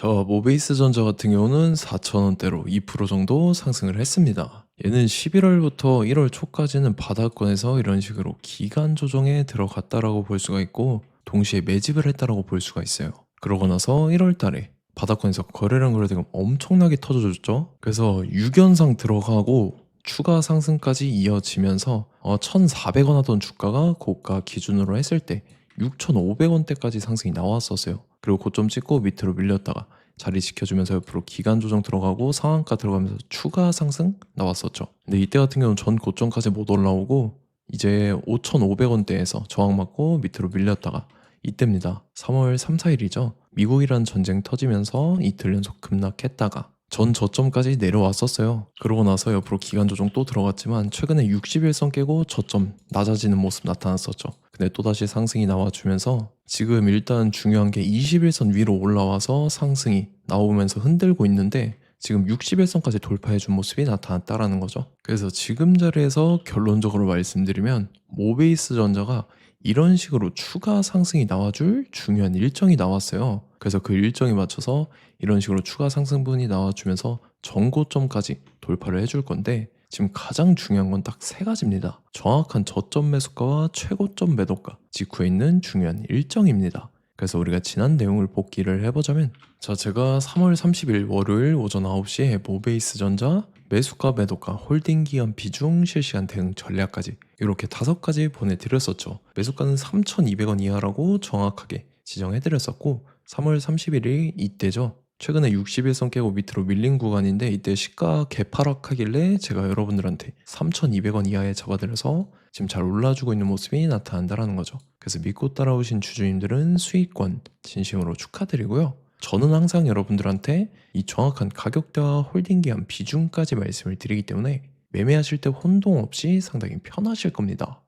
모베이스 전자 같은 경우는 4,000원대로 2% 정도 상승을 했습니다. 얘는 11월부터 1월 초까지는 바닥권에서 이런 식으로 기간 조정에 들어갔다라고 볼 수가 있고, 동시에 매집을 했다라고 볼 수가 있어요. 그러고 나서 1월 달에 바닥권에서 거래량 거래대금 엄청나게 터져줬죠. 그래서 6연상 들어가고 추가 상승까지 이어지면서 1,400원 하던 주가가 고가 기준으로 했을 때 6,500원대까지 상승이 나왔었어요. 그리고 고점 찍고 밑으로 밀렸다가 자리 지켜주면서 옆으로 기간 조정 들어가고 상한가 들어가면서 추가 상승 나왔었죠. 근데 이때 같은 경우는 전 고점까지 못 올라오고 이제 5,500원대에서 저항 맞고 밑으로 밀렸다가 이때입니다. 3월 3, 4일이죠. 미국이란 전쟁 터지면서 이틀 연속 급락했다가 전 저점까지 내려왔었어요. 그러고 나서 옆으로 기간 조정 또 들어갔지만 최근에 60일선 깨고 저점 낮아지는 모습 나타났었죠. 근데 또다시 상승이 나와주면서 지금 일단 중요한 게 21선 위로 올라와서 상승이 나오면서 흔들고 있는데 지금 61선까지 돌파해준 모습이 나타났다라는 거죠. 그래서 지금 자리에서 결론적으로 말씀드리면 모베이스 전자가 이런 식으로 추가 상승이 나와줄 중요한 일정이 나왔어요. 그래서 그 일정에 맞춰서 이런 식으로 추가 상승분이 나와주면서 전고점까지 돌파를 해줄 건데 지금 가장 중요한 건 딱 세 가지입니다. 정확한 저점 매수가와 최고점 매도가 직후에 있는 중요한 일정입니다. 그래서 우리가 지난 내용을 복기를 해보자면 제가 3월 30일 월요일 오전 9시에 모베이스 전자 매수가 매도가 홀딩 기간 비중 실시간 대응 전략까지 이렇게 5가지 보내드렸었죠. 매수가는 3,200원 이하라고 정확하게 지정해드렸었고 3월 30일이 이때죠. 최근에 61선 깨고 밑으로 밀린 구간인데 이때 시가 개파락하길래 제가 여러분들한테 3,200원 이하에 잡아드려서 지금 잘 올라주고 있는 모습이 나타난다는 거죠. 그래서 믿고 따라오신 주주님들은 수익권 진심으로 축하드리고요. 저는 항상 여러분들한테 이 정확한 가격대와 홀딩 기간 비중까지 말씀을 드리기 때문에 매매하실 때 혼동 없이 상당히 편하실 겁니다.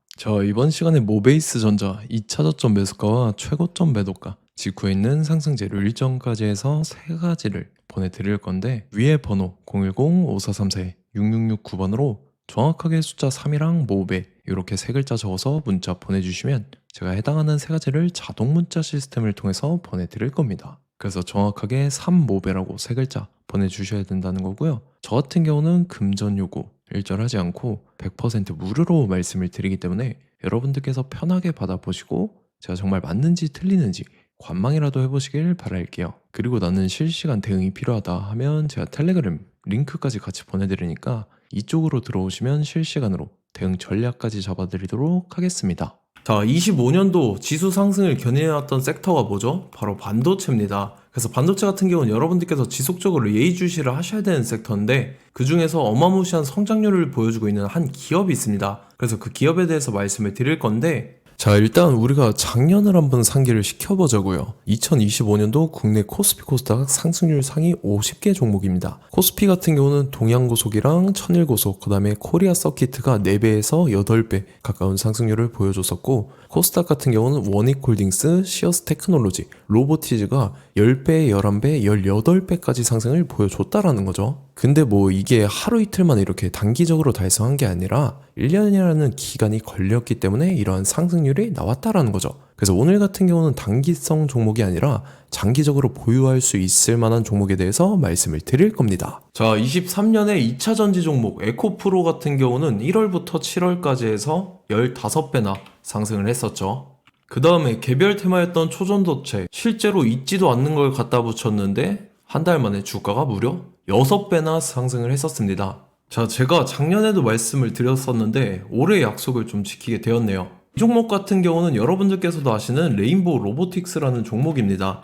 이번 시간에 모베이스 전자 2차 저점 매수가와 최고점 매도가 직후에 있는 상승재료 일정까지 해서 세 가지를 보내드릴 건데 위에 번호 010-5434-6669번으로 정확하게 숫자 3이랑 모베 이렇게 세 글자 적어서 문자 보내주시면 제가 해당하는 세 가지를 자동 문자 시스템을 통해서 보내드릴 겁니다. 그래서 정확하게 3모베라고 세 글자 보내주셔야 된다는 거고요. 저 같은 경우는 금전 요구 일절하지 않고 100% 무료로 말씀을 드리기 때문에 여러분들께서 편하게 받아보시고 제가 정말 맞는지 틀리는지 관망이라도 해보시길 바랄게요. 그리고 나는 실시간 대응이 필요하다 하면 제가 텔레그램 링크까지 같이 보내드리니까 이쪽으로 들어오시면 실시간으로 대응 전략까지 잡아드리도록 하겠습니다. 25년도 지수 상승을 견인해왔던 섹터가 뭐죠? 바로 반도체입니다. 그래서 반도체 같은 경우는 여러분들께서 지속적으로 예의주시를 하셔야 되는 섹터인데 그 중에서 어마무시한 성장률을 보여주고 있는 한 기업이 있습니다. 그래서 그 기업에 대해서 말씀을 드릴 건데 일단 우리가 작년을 한번 상기를 시켜보자고요. 2025년도 국내 코스피 코스닥 상승률 상위 50개 종목입니다. 코스피 같은 경우는 동양고속이랑 천일고속, 그 다음에 코리아 서키트가 4배에서 8배 가까운 상승률을 보여줬었고 코스닥 같은 경우는 원익홀딩스, 시어스 테크놀로지, 로보티즈가 10배, 11배, 18배까지 상승을 보여줬다라는 거죠. 근데 이게 하루 이틀만 이렇게 단기적으로 달성한 게 아니라 1년이라는 기간이 걸렸기 때문에 이러한 상승률이 나왔다라는 거죠. 그래서 오늘 같은 경우는 단기성 종목이 아니라 장기적으로 보유할 수 있을 만한 종목에 대해서 말씀을 드릴 겁니다. 23년에 2차 전지 종목 에코프로 같은 경우는 1월부터 7월까지 해서 15배나 상승을 했었죠. 그 다음에 개별 테마였던 초전도체 실제로 있지도 않는 걸 갖다 붙였는데 한 달 만에 주가가 무려 6배나 상승을 했었습니다. 제가 작년에도 말씀을 드렸었는데 올해 약속을 좀 지키게 되었네요. 이 종목 같은 경우는 여러분들께서도 아시는 레인보우 로보틱스라는 종목입니다.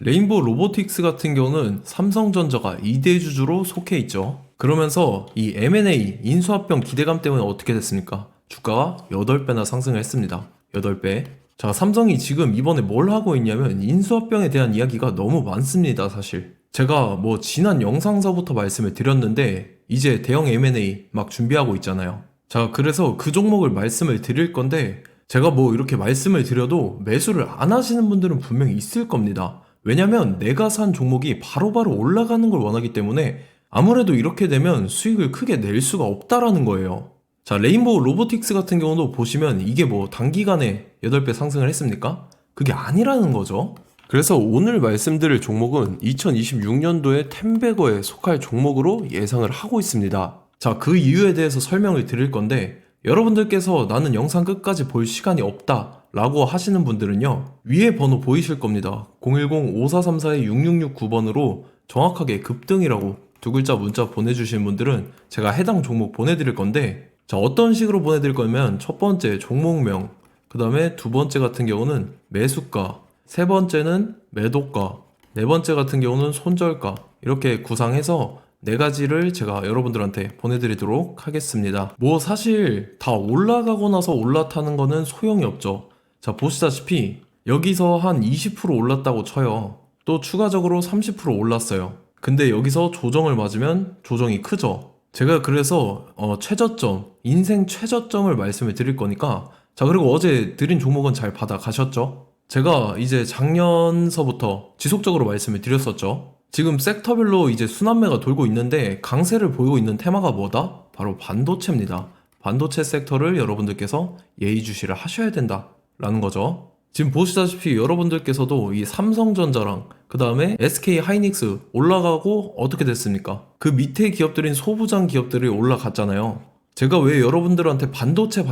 레인보우 로보틱스 같은 경우는 삼성전자가 2대 주주로 속해 있죠. 그러면서 이 M&A 인수합병 기대감 때문에 어떻게 됐습니까? 주가가 8배나 상승을 했습니다. 8배. 삼성이 지금 이번에 뭘 하고 있냐면 인수합병에 대한 이야기가 너무 많습니다, 사실. 제가 지난 영상서부터 말씀을 드렸는데 이제 대형 M&A 막 준비하고 있잖아요. 그래서 그 종목을 말씀을 드릴 건데 제가 이렇게 말씀을 드려도 매수를 안 하시는 분들은 분명히 있을 겁니다. 왜냐면 내가 산 종목이 바로바로 올라가는 걸 원하기 때문에 아무래도 이렇게 되면 수익을 크게 낼 수가 없다라는 거예요. 레인보우 로보틱스 같은 경우도 보시면 이게 단기간에 8배 상승을 했습니까? 그게 아니라는 거죠. 그래서 오늘 말씀드릴 종목은 2026년도에 텐베거에 속할 종목으로 예상을 하고 있습니다. 자, 그 이유에 대해서 설명을 드릴 건데, 여러분들께서 나는 영상 끝까지 볼 시간이 없다 라고 하시는 분들은요, 위에 번호 보이실 겁니다. 010-5434-6669번으로 정확하게 급등이라고 두 글자 문자 보내주신 분들은 제가 해당 종목 보내드릴 건데, 자, 어떤 식으로 보내드릴 거냐면 첫 번째 종목명, 그 다음에 두 번째 같은 경우는 매수가, 세 번째는 매도가, 네 번째 같은 경우는 손절가, 이렇게 구상해서 네 가지를 제가 여러분들한테 보내드리도록 하겠습니다. 뭐 사실 다 올라가고 나서 올라타는 거는 소용이 없죠. 자, 보시다시피 여기서 한 20% 올랐다고 쳐요. 또 추가적으로 30% 올랐어요. 근데 여기서 조정을 맞으면 조정이 크죠. 제가 그래서 최저점, 인생 최저점을 말씀을 드릴 거니까, 자, 그리고 어제 드린 종목은 잘 받아가셨죠? 제가 이제 작년서부터 지속적으로 말씀을 드렸었죠. 지금 섹터별로 이제 순환매가 돌고 있는데 강세를 보이고 있는 테마가 뭐다? 바로 반도체입니다. 반도체 섹터를 여러분들께서 예의주시를 하셔야 된다 라는 거죠. 지금 보시다시피 여러분들께서도 이 삼성전자랑 그 다음에 SK 하이닉스 올라가고 어떻게 됐습니까? 그 밑에 기업들인 소부장 기업들이 올라갔잖아요. 제가 왜 여러분들한테 반도체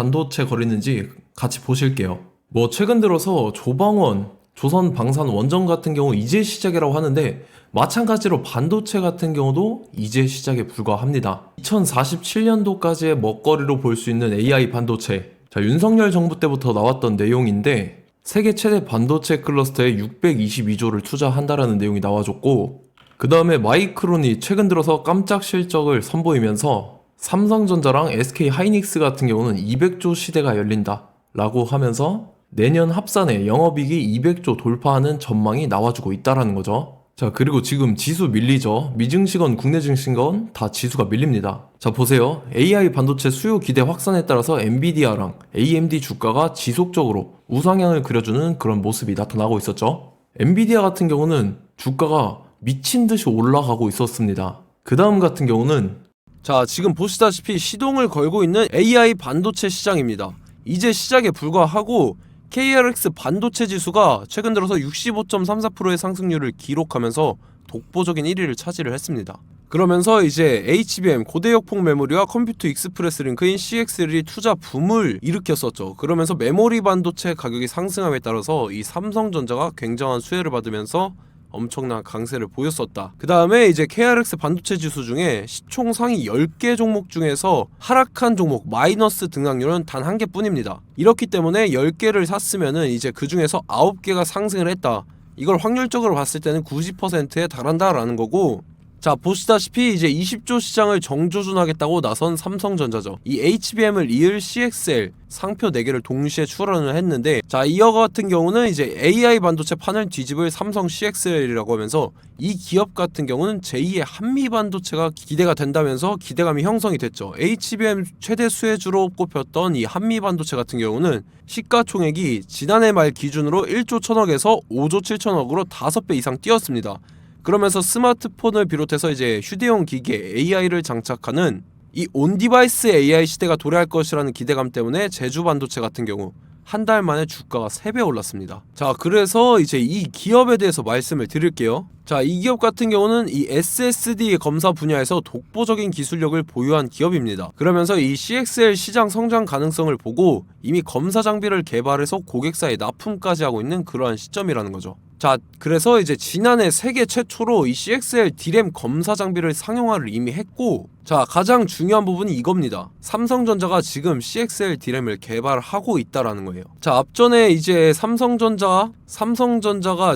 거리는지 같이 보실게요. 뭐 최근 들어서 조방원, 조선방산원전 같은 경우 이제 시작이라고 하는데, 마찬가지로 반도체 같은 경우도 이제 시작에 불과합니다. 2047년도까지의 먹거리로 볼 수 있는 AI 반도체. 자, 윤석열 정부 때부터 나왔던 내용인데, 세계 최대 반도체 클러스터에 622조를 투자한다라는 내용이 나와줬고, 그 다음에 마이크론이 최근 들어서 깜짝 실적을 선보이면서 삼성전자랑 SK 하이닉스 같은 경우는 200조 시대가 열린다 라고 하면서 내년 합산에 영업이익이 200조 돌파하는 전망이 나와주고 있다라는 거죠. 자, 그리고 지금 지수 밀리죠. 미증시건 국내 증시건 다 지수가 밀립니다. 자, 보세요. AI 반도체 수요 기대 확산에 따라서 엔비디아랑 AMD 주가가 지속적으로 우상향을 그려주는 그런 모습이 나타나고 있었죠. 엔비디아 같은 경우는 주가가 미친 듯이 올라가고 있었습니다. 그 다음 같은 경우는, 자, 지금 보시다시피 시동을 걸고 있는 AI 반도체 시장입니다. 이제 시작에 불과하고 KRX 반도체 지수가 최근 들어서 65.34%의 상승률을 기록하면서 독보적인 1위를 차지를 했습니다. 그러면서 이제 HBM 고대역폭 메모리와 컴퓨터 익스프레스 링크인 CXL이 투자 붐을 일으켰었죠. 그러면서 메모리 반도체 가격이 상승함에 따라서 이 삼성전자가 굉장한 수혜를 받으면서 엄청난 강세를 보였었다. 그 다음에 이제 KRX 반도체 지수 중에 시총 상위 10개 종목 중에서 하락한 종목 마이너스 등락률은 단 1개뿐입니다. 이렇기 때문에 10개를 샀으면은 이제 그 중에서 9개가 상승을 했다. 이걸 확률적으로 봤을 때는 90%에 달한다라는 거고, 자, 보시다시피 이제 20조 시장을 정조준하겠다고 나선 삼성전자죠. 이 HBM을 이을 CXL 상표 4개를 동시에 출원을 했는데, 자, 이어 같은 경우는 이제 AI 반도체 판을 뒤집을 삼성 CXL이라고 하면서 이 기업 같은 경우는 제2의 한미 반도체가 기대가 된다면서 기대감이 형성이 됐죠. HBM 최대 수혜주로 꼽혔던 이 한미 반도체 같은 경우는 시가총액이 지난해 말 기준으로 1조 1000억에서 5조 7천억으로 5배 이상 뛰었습니다. 그러면서 스마트폰을 비롯해서 이제 휴대용 기기에 AI를 장착하는 이 온디바이스 AI 시대가 도래할 것이라는 기대감 때문에 제주 반도체 같은 경우 한 달 만에 주가가 3배 올랐습니다. 자, 그래서 이제 이 기업에 대해서 말씀을 드릴게요. 자, 이 기업 같은 경우는 이 SSD 검사 분야에서 독보적인 기술력을 보유한 기업입니다. 그러면서 이 CXL 시장 성장 가능성을 보고 이미 검사 장비를 개발해서 고객사에 납품까지 하고 있는 그러한 시점이라는 거죠. 자, 그래서 이제 지난해 세계 최초로 이 CXL D램 검사 장비를 상용화를 이미 했고, 자, 가장 중요한 부분이 이겁니다. 삼성전자가 지금 CXL D램을 개발하고 있다라는 거예요. 자, 앞전에 이제 삼성전자가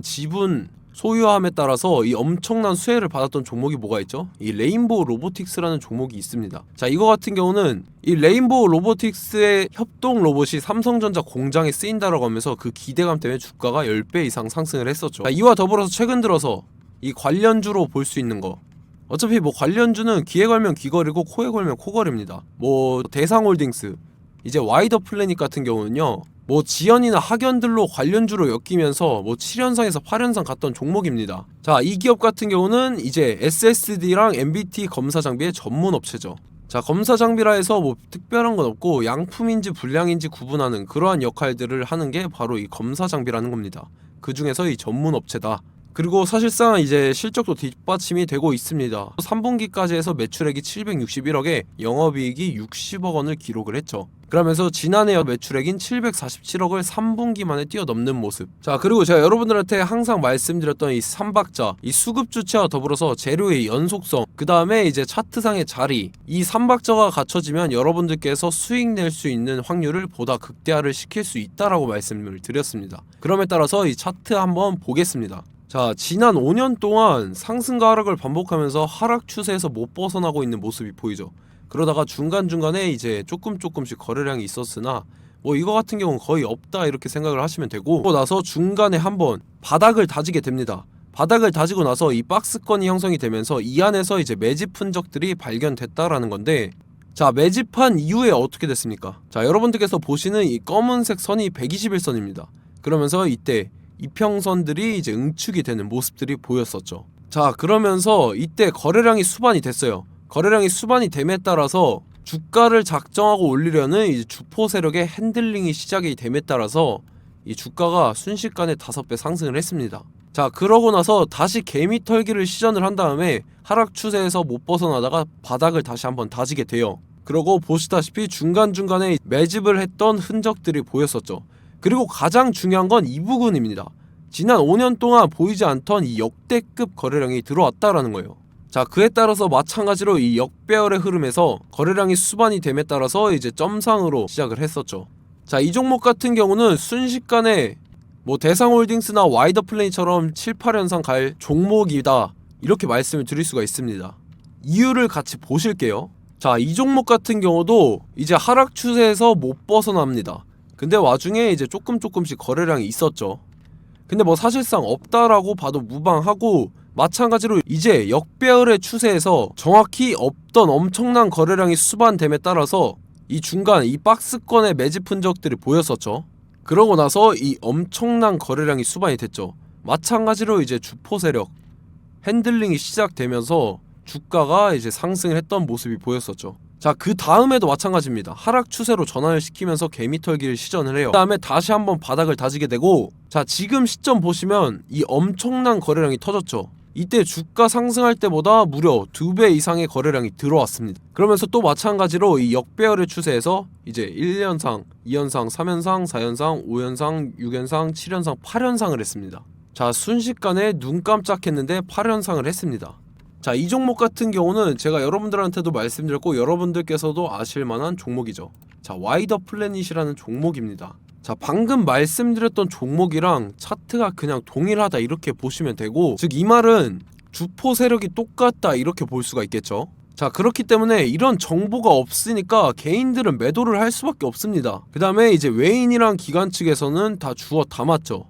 지분 소유함에 따라서 이 엄청난 수혜를 받았던 종목이 뭐가 있죠? 이 레인보우 로보틱스라는 종목이 있습니다. 자, 이거 같은 경우는 이 레인보우 로보틱스의 협동 로봇이 삼성전자 공장에 쓰인다라고 하면서 그 기대감 때문에 주가가 10배 이상 상승을 했었죠. 자, 이와 더불어서 최근 들어서 이 관련주로 볼 수 있는 거, 어차피 뭐 관련주는 귀에 걸면 귀걸이고 코에 걸면 코걸입니다. 뭐 대상홀딩스, 이제 와이더 플래닛 같은 경우는요, 뭐 지연이나 학연들로 관련주로 엮이면서 뭐 7연상에서 8연상 갔던 종목입니다. 자, 이 기업 같은 경우는 이제 SSD랑 MBT 검사 장비의 전문 업체죠. 자, 검사 장비라 해서 뭐 특별한 건 없고 양품인지 불량인지 구분하는 그러한 역할들을 하는 게 바로 이 검사 장비라는 겁니다. 그 중에서 이 전문 업체다. 그리고 사실상 이제 실적도 뒷받침이 되고 있습니다. 3분기까지 해서 매출액이 761억에 영업이익이 60억 원을 기록을 했죠. 그러면서 지난해 매출액인 747억을 3분기 만에 뛰어넘는 모습. 자, 그리고 제가 여러분들한테 항상 말씀드렸던 이 3박자, 이 수급 주체와 더불어서 재료의 연속성, 그 다음에 이제 차트상의 자리, 이 3박자가 갖춰지면 여러분들께서 수익 낼 수 있는 확률을 보다 극대화를 시킬 수 있다라고 말씀을 드렸습니다. 그럼에 따라서 이 차트 한번 보겠습니다. 자, 지난 5년 동안 상승과 하락을 반복하면서 하락 추세에서 못 벗어나고 있는 모습이 보이죠. 그러다가 중간중간에 이제 조금씩 거래량이 있었으나 뭐 이거 같은 경우는 거의 없다 이렇게 생각을 하시면 되고, 그러고 나서 중간에 한번 바닥을 다지게 됩니다. 바닥을 다지고 나서 이 박스권이 형성이 되면서 이 안에서 이제 매집 흔적들이 발견됐다라는 건데, 자, 매집한 이후에 어떻게 됐습니까? 자, 여러분들께서 보시는 이 검은색 선이 121선입니다. 그러면서 이때 이평선들이 이제 응축이 되는 모습들이 보였었죠. 자, 그러면서 이때 거래량이 수반이 됐어요. 거래량이 수반이 됨에 따라서 주가를 작정하고 올리려는 이제 주포 세력의 핸들링이 시작이 됨에 따라서 이 주가가 순식간에 5배 상승을 했습니다. 자, 그러고 나서 다시 개미 털기를 시전을 한 다음에 하락 추세에서 못 벗어나다가 바닥을 다시 한번 다지게 돼요. 그러고 보시다시피 중간중간에 매집을 했던 흔적들이 보였었죠. 그리고 가장 중요한 건 이 부분입니다. 지난 5년 동안 보이지 않던 이 역대급 거래량이 들어왔다라는 거예요. 자, 그에 따라서 마찬가지로 이 역배열의 흐름에서 거래량이 수반이 됨에 따라서 이제 점상으로 시작을 했었죠. 자, 이 종목 같은 경우는 순식간에 뭐 대상홀딩스나 와이더플레이처럼 7, 8연상 갈 종목이다 이렇게 말씀을 드릴 수가 있습니다. 이유를 같이 보실게요. 자, 이 종목 같은 경우도 이제 하락 추세에서 못 벗어납니다. 근데 와중에 이제 조금씩 거래량이 있었죠. 근데 뭐 사실상 없다라고 봐도 무방하고, 마찬가지로 이제 역배열의 추세에서 정확히 없던 엄청난 거래량이 수반됨에 따라서 이 중간 이 박스권의 매집 흔적들이 보였었죠. 그러고 나서 이 엄청난 거래량이 수반이 됐죠. 마찬가지로 이제 주포 세력 핸들링이 시작되면서 주가가 이제 상승을 했던 모습이 보였었죠. 자, 그 다음에도 마찬가지입니다. 하락 추세로 전환을 시키면서 개미털기를 시전을 해요. 그 다음에 다시 한번 바닥을 다지게 되고, 자, 지금 시점 보시면 이 엄청난 거래량이 터졌죠. 이때 주가 상승할 때보다 무려 2배 이상의 거래량이 들어왔습니다. 그러면서 또 마찬가지로 이 역배열의 추세에서 이제 1연상, 2연상, 3연상, 4연상, 5연상, 6연상, 7연상, 8연상을 했습니다. 자, 순식간에 눈 깜짝했는데 8연상을 했습니다. 자, 이 종목 같은 경우는 제가 여러분들한테도 말씀드렸고 여러분들께서도 아실만한 종목이죠. 자, 와이더 플래닛이라는 종목입니다. 자, 방금 말씀드렸던 종목이랑 차트가 그냥 동일하다 이렇게 보시면 되고, 즉 이 말은 주포 세력이 똑같다 이렇게 볼 수가 있겠죠. 자, 그렇기 때문에 이런 정보가 없으니까 개인들은 매도를 할 수밖에 없습니다. 그 다음에 이제 외인이랑 기관 측에서는 다 주워 담았죠.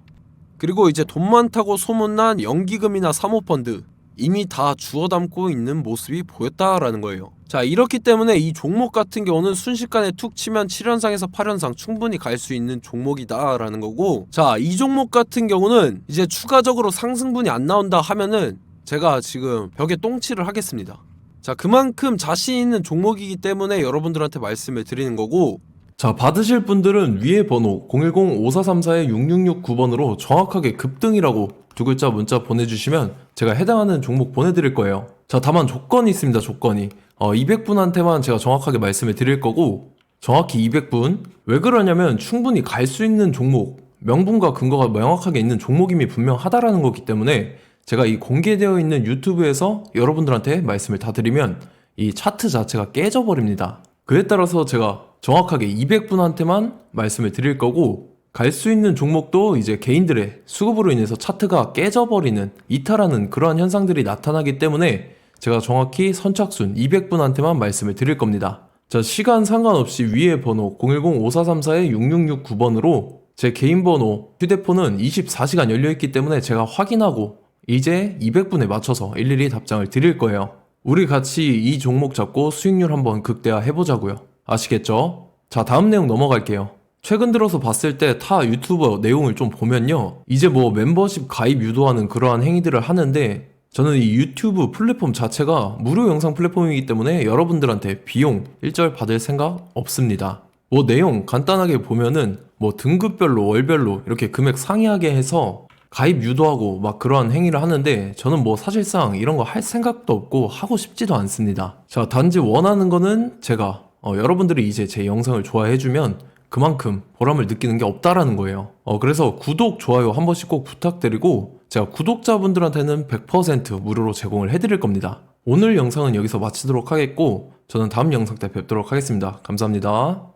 그리고 이제 돈 많다고 소문난 연기금이나 사모펀드 이미 다 주워 담고 있는 모습이 보였다라는 거예요. 자, 이렇기 때문에 이 종목 같은 경우는 순식간에 툭 치면 7연상에서 8연상 충분히 갈 수 있는 종목이다 라는 거고, 자, 이 종목 같은 경우는 이제 추가적으로 상승분이 안 나온다 하면은 제가 지금 벽에 똥칠을 하겠습니다. 자, 그만큼 자신 있는 종목이기 때문에 여러분들한테 말씀을 드리는 거고, 자, 받으실 분들은 위에 번호 010-5434-6669번으로 정확하게 급등이라고 두 글자 문자 보내주시면 제가 해당하는 종목 보내드릴 거예요. 자, 다만 조건이 있습니다. 조건이 200분한테만 제가 정확하게 말씀을 드릴 거고, 정확히 200분. 왜 그러냐면 충분히 갈 수 있는 종목, 명분과 근거가 명확하게 있는 종목임이 분명하다라는 거기 때문에 제가 이 공개되어 있는 유튜브에서 여러분들한테 말씀을 다 드리면 이 차트 자체가 깨져버립니다. 그에 따라서 제가 정확하게 200분한테만 말씀을 드릴 거고, 갈 수 있는 종목도 이제 개인들의 수급으로 인해서 차트가 깨져버리는, 이탈하는 그러한 현상들이 나타나기 때문에 제가 정확히 선착순 200분한테만 말씀을 드릴 겁니다. 자, 시간 상관없이 위에 번호 010-5434-6669번으로 제 개인 번호, 휴대폰은 24시간 열려있기 때문에 제가 확인하고 이제 200분에 맞춰서 일일이 답장을 드릴 거예요. 우리 같이 이 종목 잡고 수익률 한번 극대화 해보자고요. 아시겠죠? 자, 다음 내용 넘어갈게요. 최근 들어서 봤을 때 타 유튜버 내용을 좀 보면요, 이제 뭐 멤버십 가입 유도하는 그러한 행위들을 하는데, 저는 이 유튜브 플랫폼 자체가 무료 영상 플랫폼이기 때문에 여러분들한테 비용 일절 받을 생각 없습니다. 뭐 내용 간단하게 보면은 뭐 등급별로 월별로 이렇게 금액 상이하게 해서 가입 유도하고 막 그러한 행위를 하는데 저는 뭐 사실상 이런 거 할 생각도 없고 하고 싶지도 않습니다. 자, 단지 원하는 거는 제가 여러분들이 이제 제 영상을 좋아해주면 그만큼 보람을 느끼는 게 없다라는 거예요. 그래서 구독, 좋아요 한 번씩 꼭 부탁드리고 제가 구독자분들한테는 100% 무료로 제공을 해드릴 겁니다. 오늘 영상은 여기서 마치도록 하겠고 저는 다음 영상 때 뵙도록 하겠습니다. 감사합니다.